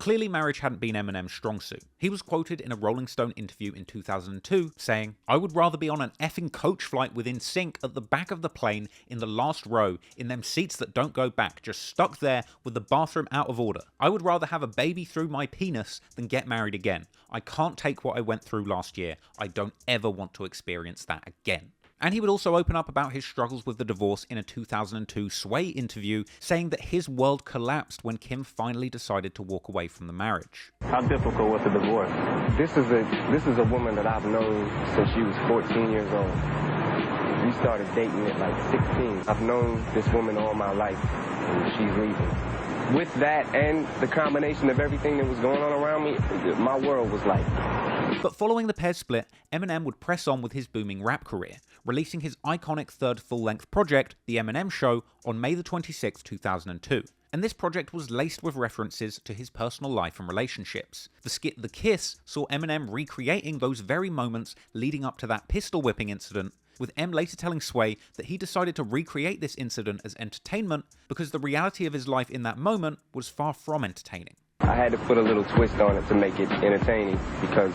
Clearly, marriage hadn't been Eminem's strong suit. He was quoted in a Rolling Stone interview in 2002 saying, "I would rather be on an effing coach flight with NSYNC at the back of the plane in the last row, in them seats that don't go back, just stuck there with the bathroom out of order. I would rather have a baby through my penis than get married again. I can't take what I went through last year. I don't ever want to experience that again." And he would also open up about his struggles with the divorce in a 2002 Sway interview, saying that his world collapsed when Kim finally decided to walk away from the marriage. How difficult was the divorce? This is a woman that I've known since she was 14 years old. We started dating at like 16. I've known this woman all my life, and she's leaving. With that and the combination of everything that was going on around me, my world was like... But following the pair's split, Eminem would press on with his booming rap career, releasing his iconic third full-length project, The Eminem Show, on May 26, 2002. And this project was laced with references to his personal life and relationships. The skit The Kiss saw Eminem recreating those very moments leading up to that pistol whipping incident, with M later telling Sway that he decided to recreate this incident as entertainment because the reality of his life in that moment was far from entertaining. I had to put a little twist on it to make it entertaining because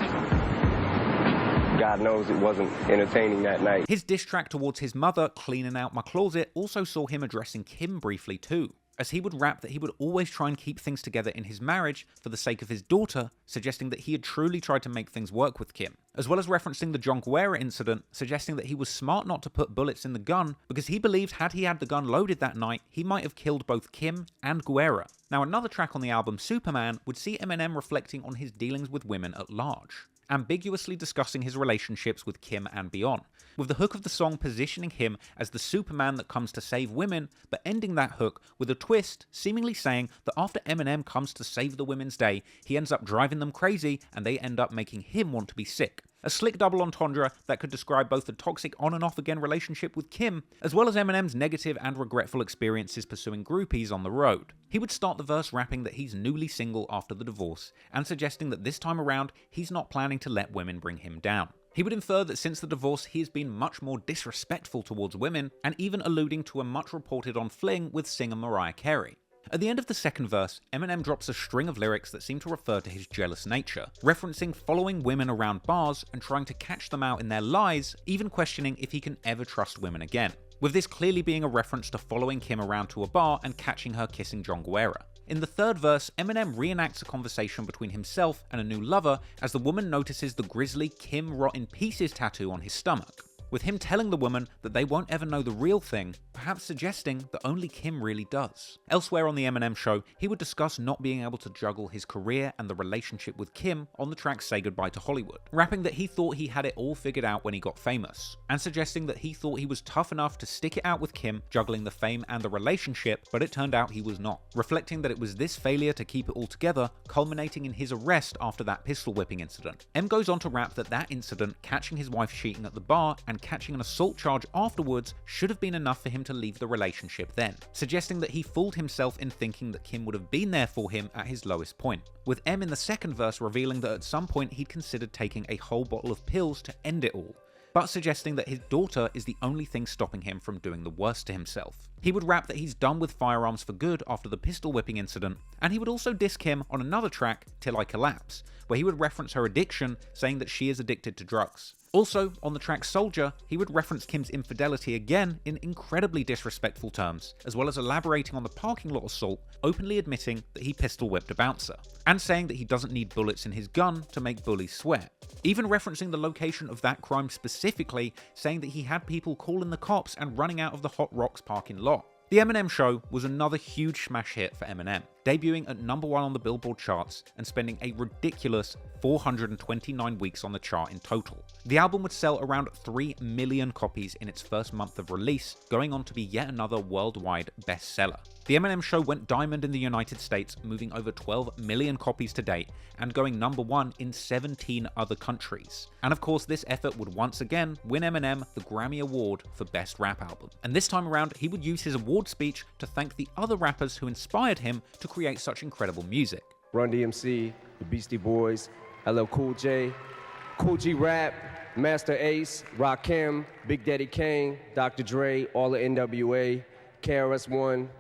God knows it wasn't entertaining that night. His diss track towards his mother, Cleaning Out My Closet, also saw him addressing Kim briefly too, as he would rap that he would always try and keep things together in his marriage for the sake of his daughter, suggesting that he had truly tried to make things work with Kim, as well as referencing the John Guerra incident, suggesting that he was smart not to put bullets in the gun because he believed had he had the gun loaded that night, he might have killed both Kim and Guerra. Now, another track on the album, Superman, would see Eminem reflecting on his dealings with women at large, ambiguously discussing his relationships with Kim and beyond, with the hook of the song positioning him as the Superman that comes to save women, but ending that hook with a twist seemingly saying that after Eminem comes to save the women's day, he ends up driving them crazy and they end up making him want to be sick. A slick double entendre that could describe both the toxic on and off again relationship with Kim, as well as Eminem's negative and regretful experiences pursuing groupies on the road. He would start the verse rapping that he's newly single after the divorce, and suggesting that this time around, he's not planning to let women bring him down. He would infer that since the divorce, he has been much more disrespectful towards women, and even alluding to a much reported on fling with singer Mariah Carey. At the end of the second verse, Eminem drops a string of lyrics that seem to refer to his jealous nature, referencing following women around bars and trying to catch them out in their lies, even questioning if he can ever trust women again, with this clearly being a reference to following Kim around to a bar and catching her kissing John Guerra. In the third verse, Eminem reenacts a conversation between himself and a new lover as the woman notices the grisly Kim Rot in Pieces tattoo on his stomach, with him telling the woman that they won't ever know the real thing, perhaps suggesting that only Kim really does. Elsewhere on the Eminem Show, he would discuss not being able to juggle his career and the relationship with Kim on the track Say Goodbye to Hollywood, rapping that he thought he had it all figured out when he got famous, and suggesting that he thought he was tough enough to stick it out with Kim, juggling the fame and the relationship, but it turned out he was not, reflecting that it was this failure to keep it all together, culminating in his arrest after that pistol whipping incident. M goes on to rap that incident, catching his wife cheating at the bar and catching an assault charge afterwards, should have been enough for him to leave the relationship then, suggesting that he fooled himself in thinking that Kim would have been there for him at his lowest point, with M in the second verse revealing that at some point he'd considered taking a whole bottle of pills to end it all, but suggesting that his daughter is the only thing stopping him from doing the worst to himself. He would rap that he's done with firearms for good after the pistol whipping incident, and he would also diss Kim on another track, Till I Collapse, where he would reference her addiction, saying that she is addicted to drugs. Also, on the track Soldier, he would reference Kim's infidelity again in incredibly disrespectful terms, as well as elaborating on the parking lot assault, openly admitting that he pistol whipped a bouncer, and saying that he doesn't need bullets in his gun to make bullies sweat. Even referencing the location of that crime specifically, saying that he had people calling the cops and running out of the Hot Rocks parking lot. The Eminem Show was another huge smash hit for Eminem, debuting at #1 on the Billboard charts and spending a ridiculous 429 weeks on the chart in total. The album would sell around 3 million copies in its first month of release, going on to be yet another worldwide bestseller. The Eminem Show went diamond in the United States, moving over 12 million copies to date, and going #1 in 17 other countries. And of course, this effort would once again win Eminem the Grammy Award for Best Rap Album. And this time around, he would use his award speech to thank the other rappers who inspired him to create such incredible music. Run DMC, the Beastie Boys, LL Cool J, Cool G Rap, Master Ace, Rakim, Big Daddy Kane, Dr. Dre, all the NWA, KRS-One,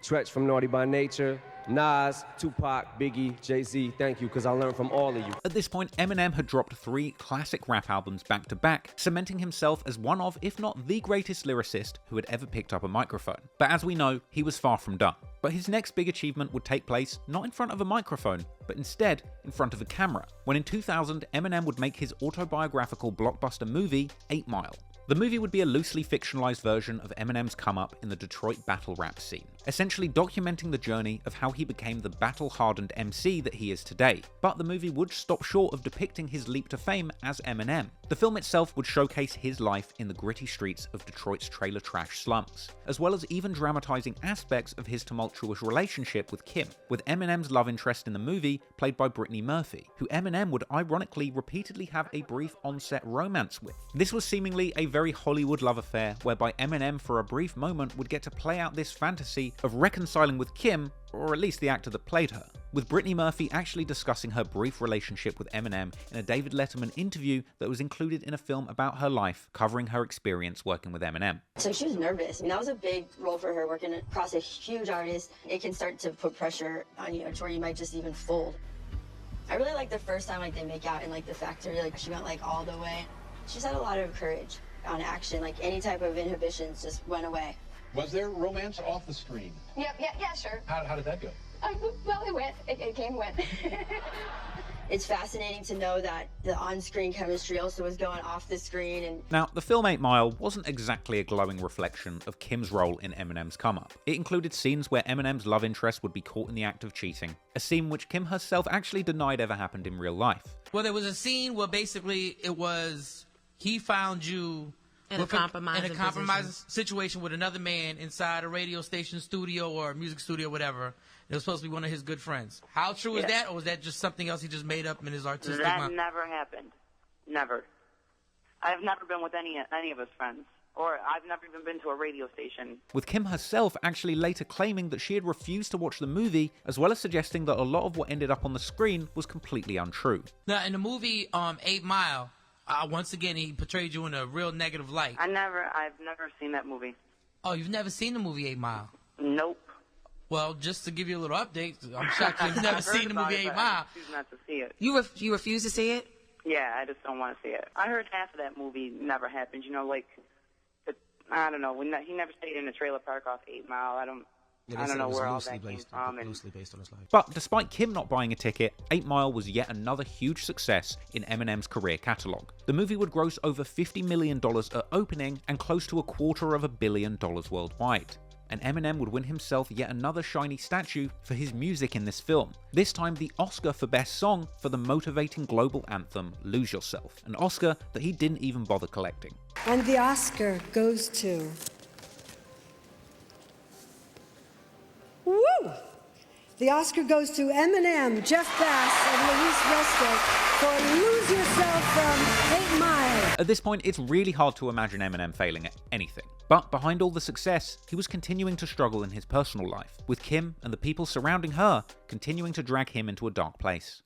Tretch from Naughty by Nature, Nas, Tupac, Biggie, Jay-Z, thank you, because I learned from all of you. At this point, Eminem had dropped 3 classic rap albums back to back, cementing himself as one of, if not the greatest lyricist who had ever picked up a microphone. But as we know, he was far from done. But his next big achievement would take place not in front of a microphone, but instead in front of a camera, when in 2000, Eminem would make his autobiographical blockbuster movie, 8 Mile. The movie would be a loosely fictionalized version of Eminem's come-up in the Detroit battle rap scene, essentially documenting the journey of how he became the battle-hardened MC that he is today. But the movie would stop short of depicting his leap to fame as Eminem. The film itself would showcase his life in the gritty streets of Detroit's trailer trash slums, as well as even dramatizing aspects of his tumultuous relationship with Kim, with Eminem's love interest in the movie played by Brittany Murphy, who Eminem would ironically repeatedly have a brief on-set romance with. This was seemingly a very Hollywood love affair whereby Eminem for a brief moment would get to play out this fantasy of reconciling with Kim, or at least the actor that played her, with Brittany Murphy actually discussing her brief relationship with Eminem in a David Letterman interview that was included in a film about her life covering her experience working with Eminem. So she was nervous. I mean, that was a big role for her, working across a huge artist. It can start to put pressure on you to where you might just even fold. I really like the first time they make out in the factory, she went all the way. She's had a lot of courage on action, any type of inhibitions just went away. Was there romance off the screen? Yeah, sure. How did that go? Well, it came went. It's fascinating to know that the on-screen chemistry also was going off the screen. And now, the film 8 Mile wasn't exactly a glowing reflection of Kim's role in Eminem's come-up. It included scenes where Eminem's love interest would be caught in the act of cheating, a scene which Kim herself actually denied ever happened in real life. Well, there was a scene where basically it was he found you in a compromising situation with another man inside a radio station studio or a music studio, whatever. It was supposed to be one of his good friends. How true is that, or was that just something else he just made up in his artistic mind? That never happened. Never. I've never been with any of his friends. Or I've never even been to a radio station. With Kim herself actually later claiming that she had refused to watch the movie, as well as suggesting that a lot of what ended up on the screen was completely untrue. Now, in the movie 8 Mile, once again, he portrayed you in a real negative light. I've never seen that movie. Oh, you've never seen the movie 8 Mile? Nope. Well, just to give you a little update, I'm shocked you've never seen the movie 8 Mile. I choose not to see it. You refuse to see it? Yeah, I just don't want to see it. I heard half of that movie never happened. I don't know. He never stayed in a trailer park off 8 Mile. I don't know where all that came from. Loosely based on his life. But despite Kim not buying a ticket, 8 Mile was yet another huge success in Eminem's career catalogue. The movie would gross over $50 million at opening and close to $250 million worldwide. And Eminem would win himself yet another shiny statue for his music in this film, this time the Oscar for Best Song for the motivating global anthem Lose Yourself, an Oscar that he didn't even bother collecting. And the Oscar goes to... Woo! The Oscar goes to Eminem, Jeff Bass, and Luis Resto for Lose Yourself from 8 Mile. At this point, it's really hard to imagine Eminem failing at anything. But behind all the success, he was continuing to struggle in his personal life, with Kim and the people surrounding her continuing to drag him into a dark place.